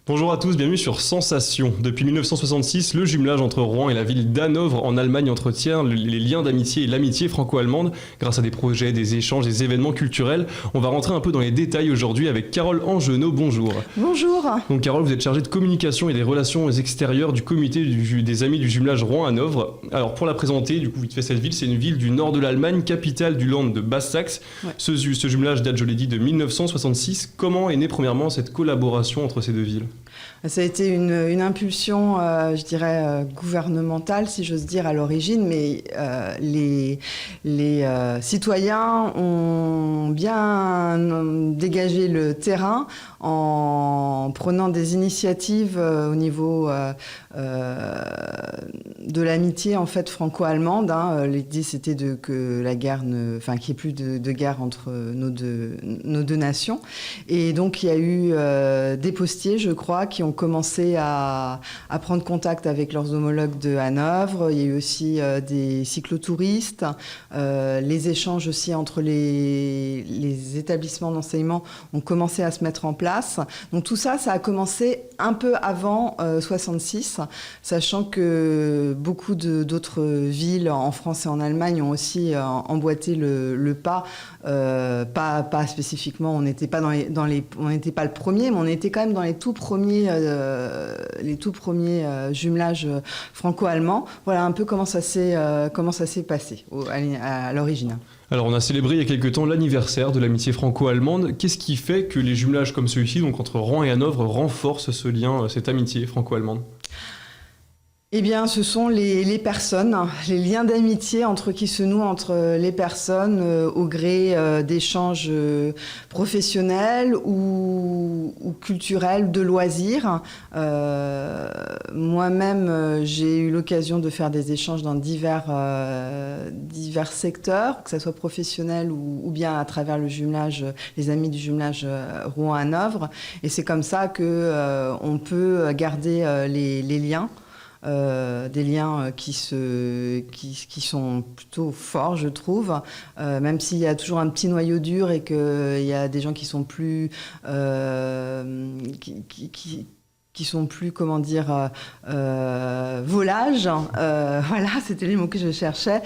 Bonjour à tous, bienvenue sur Sensation. Depuis 1966, le jumelage entre Rouen et la ville d'Hanovre en Allemagne entretient les liens d'amitié et l'amitié franco-allemande grâce à des projets, des échanges, des événements culturels. On va rentrer un peu dans les détails aujourd'hui avec Carole Angenot. Bonjour. Bonjour. Donc Carole, vous êtes chargée de communication et des relations extérieures du comité des Amis du jumelage Rouen-Hanovre. Alors pour la présenter, du coup vite fait, cette ville, c'est une ville du nord de l'Allemagne, capitale du Land de Basse-Saxe. Ouais. Ce jumelage date, je l'ai dit, de 1966. Comment est née premièrement cette collaboration entre ces deux villes ? Ça a été une impulsion, je dirais, gouvernementale, si j'ose dire, à l'origine, mais les citoyens ont bien dégagé le terrain en prenant des initiatives au niveau de l'amitié en fait franco-allemande. L'idée c'était que la guerre qu'il n'y ait plus de guerre entre nos deux nations. Et donc il y a eu des postiers, je crois, qui ont commencé à prendre contact avec leurs homologues de Hanovre. Il y a eu aussi des cyclotouristes, les échanges aussi entre les établissements d'enseignement ont commencé à se mettre en place. Donc tout ça, ça a commencé un peu avant 66, sachant que beaucoup d'autres villes en France et en Allemagne ont aussi emboîté le pas. Pas spécifiquement, on n'était pas on n'était pas le premier, mais on était quand même dans les tout premiers jumelages franco-allemands. Voilà un peu comment ça s'est passé à l'origine. Alors on a célébré il y a quelques temps l'anniversaire de l'amitié franco-allemande. Qu'est-ce qui fait que les jumelages comme celui-ci, donc entre Rouen et Hanovre, renforcent ce lien, cette amitié franco-allemande ? Eh bien, ce sont les personnes, les liens d'amitié qui se nouent entre les personnes au gré d'échanges professionnels ou culturels, de loisirs. Moi-même, j'ai eu l'occasion de faire des échanges dans divers secteurs, que ce soit professionnel ou bien à travers le jumelage, les amis du jumelage Rouen-Hanovre. Et c'est comme ça qu'on peut garder les liens. Des liens qui sont plutôt forts, je trouve, même s'il y a toujours un petit noyau dur et qu'il y a des gens qui sont plus qui sont plus, comment dire, volages. Voilà, c'était les mots que je cherchais.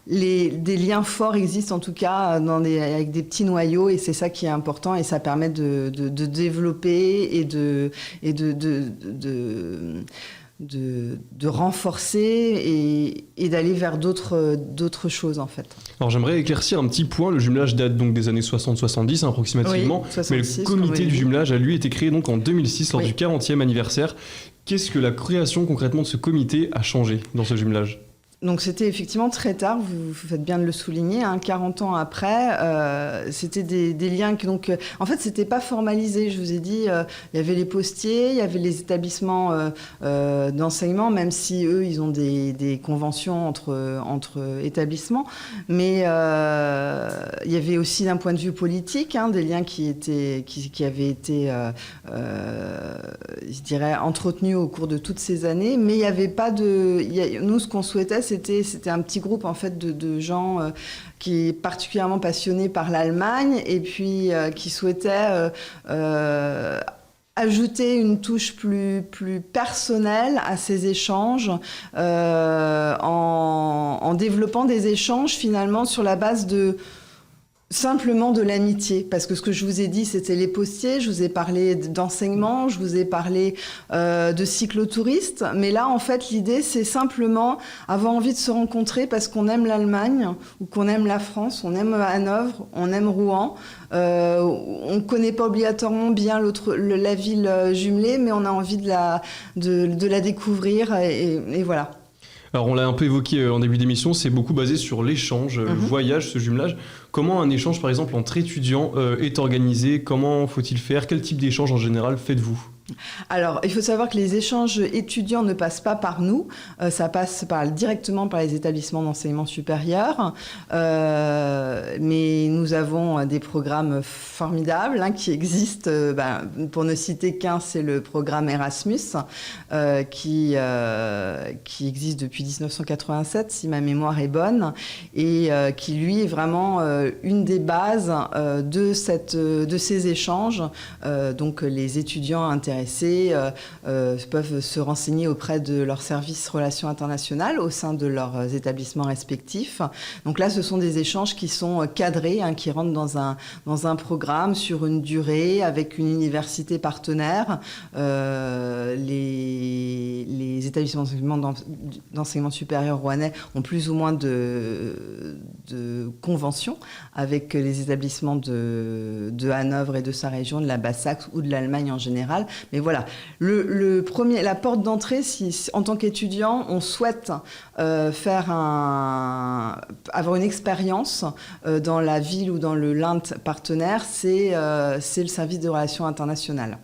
Des liens forts existent en tout cas avec des petits noyaux, et c'est ça qui est important, et ça permet de développer et de renforcer et d'aller vers d'autres choses en fait. Alors j'aimerais éclaircir un petit point. Le jumelage date donc des années 60-70 approximativement, oui, 66, mais le comité du jumelage a lui été créé donc en 2006 lors du 40e anniversaire. Qu'est-ce que la création concrètement de ce comité a changé dans ce jumelage ? Donc c'était effectivement très tard, vous faites bien de le souligner, 40 ans après, c'était des liens que donc en fait c'était pas formalisé. Je vous ai dit, il y avait les postiers, il y avait les établissements d'enseignement, même si eux ils ont des conventions entre établissements, mais il y avait aussi d'un point de vue politique des liens qui avaient été je dirais entretenus au cours de toutes ces années, mais il y avait pas nous ce qu'on souhaitait c'était un petit groupe en fait de gens qui est particulièrement passionnés par l'Allemagne et puis qui souhaitaient ajouter une touche plus personnelle à ces échanges en développant des échanges finalement sur la base simplement de l'amitié, parce que ce que je vous ai dit, c'était les postiers, je vous ai parlé d'enseignement, je vous ai parlé de cyclotouristes, mais là, en fait, l'idée, c'est simplement avoir envie de se rencontrer parce qu'on aime l'Allemagne ou qu'on aime la France, on aime Hanovre, on aime Rouen, on ne connaît pas obligatoirement bien la ville jumelée, mais on a envie de la découvrir et voilà. Alors on l'a un peu évoqué en début d'émission, c'est beaucoup basé sur l'échange, le voyage, ce jumelage. Comment un échange par exemple entre étudiants est organisé ? Comment faut-il faire ? Quel type d'échange en général faites-vous ? Alors, il faut savoir que les échanges étudiants ne passent pas par nous, ça passe directement par les établissements d'enseignement supérieur, mais nous nous avons des programmes formidables qui existent. Pour ne citer qu'un, c'est le programme Erasmus, qui existe depuis 1987, si ma mémoire est bonne, et qui, lui, est vraiment une des bases de ces échanges. Donc, les étudiants intéressés peuvent se renseigner auprès de leur service relations internationales au sein de leurs établissements respectifs. Donc là, ce sont des échanges qui sont cadrés, qui rentrent dans un programme sur une durée avec une université partenaire. Les établissements d'enseignement supérieur rouennais ont plus ou moins de conventions avec les établissements de Hanovre et de sa région, de la Basse-Saxe ou de l'Allemagne en général. Mais voilà, la porte d'entrée, si en tant qu'étudiant, on souhaite avoir une expérience dans la ville ou dans le LINT partenaire, c'est le service de relations internationales.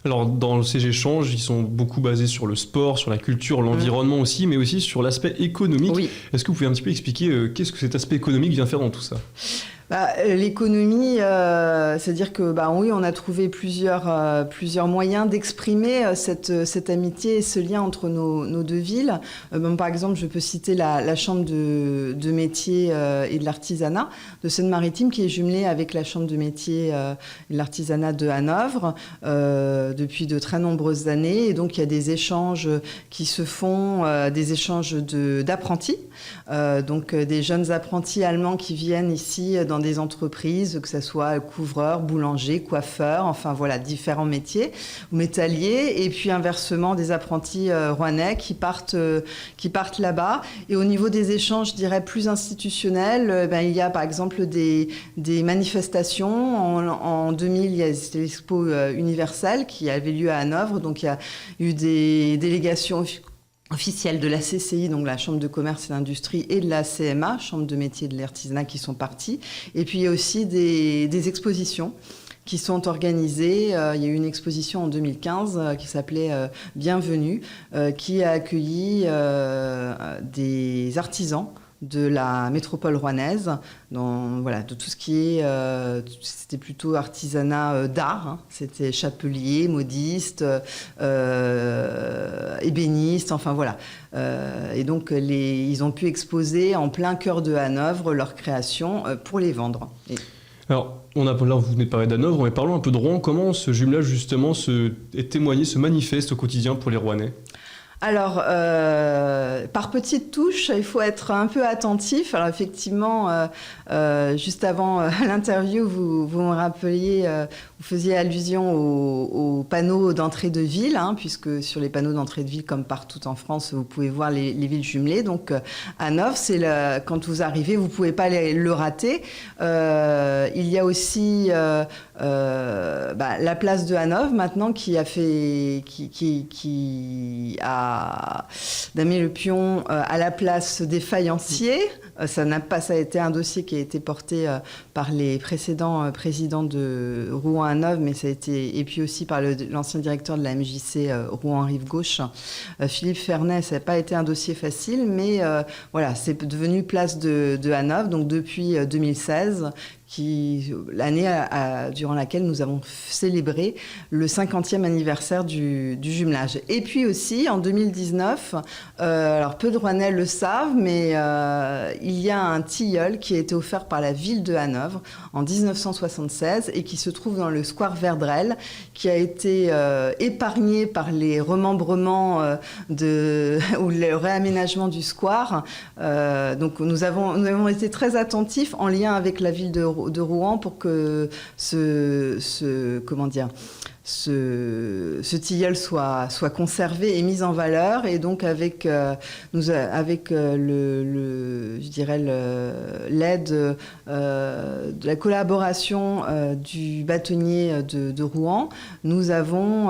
Alors, dans ces échanges, ils sont beaucoup basés sur le sport, sur la culture, l'environnement aussi, mais aussi sur l'aspect économique. Oui. Est-ce que vous pouvez un petit peu expliquer qu'est-ce que cet aspect économique vient faire dans tout ça ? L'économie, c'est-à-dire que oui, on a trouvé plusieurs moyens d'exprimer cette amitié et ce lien entre nos deux villes. Par exemple, je peux citer la chambre de métier et de l'artisanat de Seine-Maritime, qui est jumelée avec la chambre de métier et de l'artisanat de Hanovre depuis de très nombreuses années. Et donc, il y a des échanges qui se font, des échanges d'apprentis, donc des jeunes apprentis allemands qui viennent ici dans des entreprises, que ce soit couvreurs, boulangers, coiffeurs, enfin voilà, différents métiers, ou métalliers, et puis inversement des apprentis rouennais qui partent là-bas. Et au niveau des échanges, je dirais, plus institutionnels, il y a par exemple des manifestations. En 2000, il y a l'Expo universelle qui avait lieu à Hanovre, donc il y a eu des délégations officielles de la CCI, donc la Chambre de commerce et d'industrie, et de la CMA, Chambre de métier et de l'artisanat, qui sont partis. Et puis il y a aussi des expositions qui sont organisées. Il y a eu une exposition en 2015 qui s'appelait Bienvenue, qui a accueilli des artisans de la métropole rouennaise, de tout ce qui est... c'était plutôt artisanat d'art, c'était chapelier, modiste, ébéniste, enfin voilà. Et donc, ils ont pu exposer en plein cœur de Hanovre leurs créations pour les vendre. Alors, là, vous venez de parler d'Hanovre, mais parlons un peu de Rouen. Comment ce jumelage, justement, est témoigné, se manifeste au quotidien pour les Rouennais ? Alors, par petites touches, il faut être un peu attentif. Alors, effectivement, juste avant l'interview, vous me rappeliez, vous faisiez allusion aux panneaux d'entrée de ville, puisque sur les panneaux d'entrée de ville, comme partout en France, vous pouvez voir les villes jumelées. Donc, Hanovre, quand vous arrivez, vous ne pouvez pas le rater. Il y a aussi la place de Hanovre, maintenant, qui a damé le pion à la place des faïenciers. Ça a été un dossier qui a été porté par les précédents présidents de Rouen-Hanovre, mais ça a été, et puis aussi par l'ancien directeur de la MJC Rouen-Rive-Gauche, Philippe Fernet. Ça n'a pas été un dossier facile, mais voilà, c'est devenu place de Hanovre, donc depuis 2016, l'année durant laquelle nous avons célébré le 50e anniversaire du jumelage. Et puis aussi, en 2019, alors peu de Rouennais le savent, mais il y a un tilleul qui a été offert par la ville de Hanovre en 1976 et qui se trouve dans le square Verdrel, qui a été épargné par les remembrements ou le réaménagement du square. Donc nous avons été très attentifs en lien avec la ville de Rouen pour que ce tilleul soit conservé et mis en valeur. Et donc avec l'aide de la collaboration du bâtonnier de Rouen, nous avons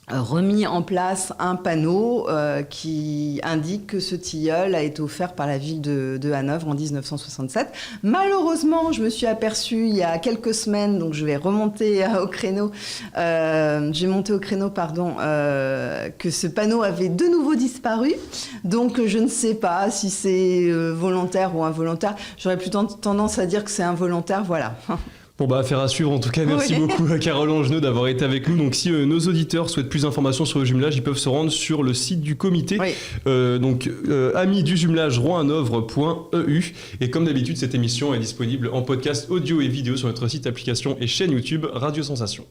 remis en place un panneau qui indique que ce tilleul a été offert par la ville de Hanovre en 1967. Malheureusement, je me suis aperçue il y a quelques semaines, donc je vais remonter au créneau, que ce panneau avait de nouveau disparu. Donc je ne sais pas si c'est volontaire ou involontaire. J'aurais plutôt tendance à dire que c'est involontaire, voilà. Bon bah affaire à suivre en tout cas, merci beaucoup à Carole Angenot d'avoir été avec nous. Donc si nos auditeurs souhaitent plus d'informations sur le jumelage, ils peuvent se rendre sur le site du comité, amis du jumelage rouen-hanovre.eu. Et comme d'habitude, cette émission est disponible en podcast audio et vidéo sur notre site, application et chaîne YouTube Radio Sensation.